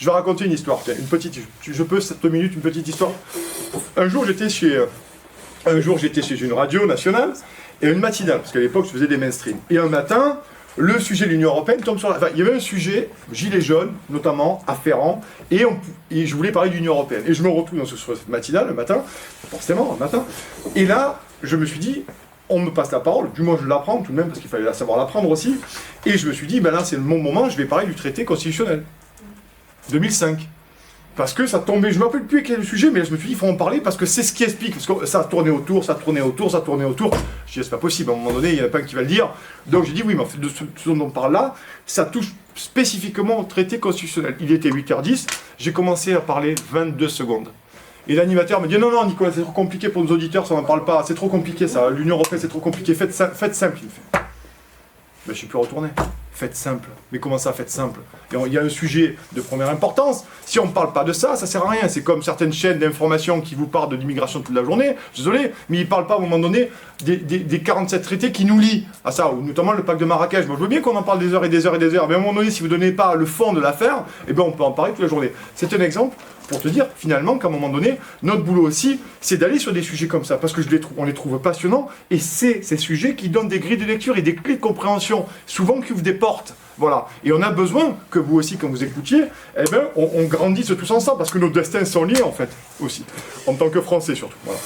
Je vais raconter une histoire, tiens, une petite, je peux 7 minutes, une petite histoire. Un jour j'étais chez une radio nationale, et une matinale, parce qu'à l'époque je faisais des mainstream. Et un matin, le sujet de l'Union Européenne tombe sur la... Enfin, il y avait un sujet, gilets jaunes, notamment, afférent, et je voulais parler de l'Union Européenne. Et je me retrouve sur cette matinale, le matin, forcément, le matin, et là, je me suis dit, on me passe la parole, du moins je l'apprends tout de même, parce qu'il fallait savoir l'apprendre aussi, et je me suis dit, ben là c'est mon moment, je vais parler du traité constitutionnel. 2005. Parce que ça tombait, je ne me rappelle plus quel est le sujet, mais je me suis dit, il faut en parler parce que c'est ce qui explique. Parce que ça tournait autour, ça tournait autour, ça tournait autour. Je dis, c'est pas possible, à un moment donné, il n'y en a pas un qui va le dire. Donc j'ai dit, oui, mais en fait, de ce dont on parle là, ça touche spécifiquement au traité constitutionnel. Il était 8h10, j'ai commencé à parler 22 secondes. Et l'animateur me dit, non, non, Nicolas, c'est trop compliqué pour nos auditeurs, ça n'en parle pas, c'est trop compliqué ça, l'Union Européenne c'est trop compliqué, faites simple, il me fait. Ben, je suis plus retourné. Faites simple. Mais comment ça, faites simple? Il y a un sujet de première importance. Si on ne parle pas de ça, ça sert à rien. C'est comme certaines chaînes d'information qui vous parlent de l'immigration toute la journée. Désolé, mais ils ne parlent pas à un moment donné des 47 traités qui nous lient à ça, ou notamment le pacte de Marrakech. Moi, je veux bien qu'on en parle des heures et des heures et des heures, mais à un moment donné, si vous ne donnez pas le fond de l'affaire, eh ben, on peut en parler toute la journée. C'est un exemple pour te dire, finalement, qu'à un moment donné, notre boulot aussi, c'est d'aller sur des sujets comme ça, parce que on les trouve passionnants, et c'est ces sujets qui donnent des grilles de lecture et des clés de compréhension, souvent qui ouvrent des portes. Voilà. Et on a besoin que vous aussi, quand vous écoutiez, eh ben, on grandisse tous ensemble, parce que nos destins sont liés, en fait, aussi. En tant que Français, surtout. Voilà.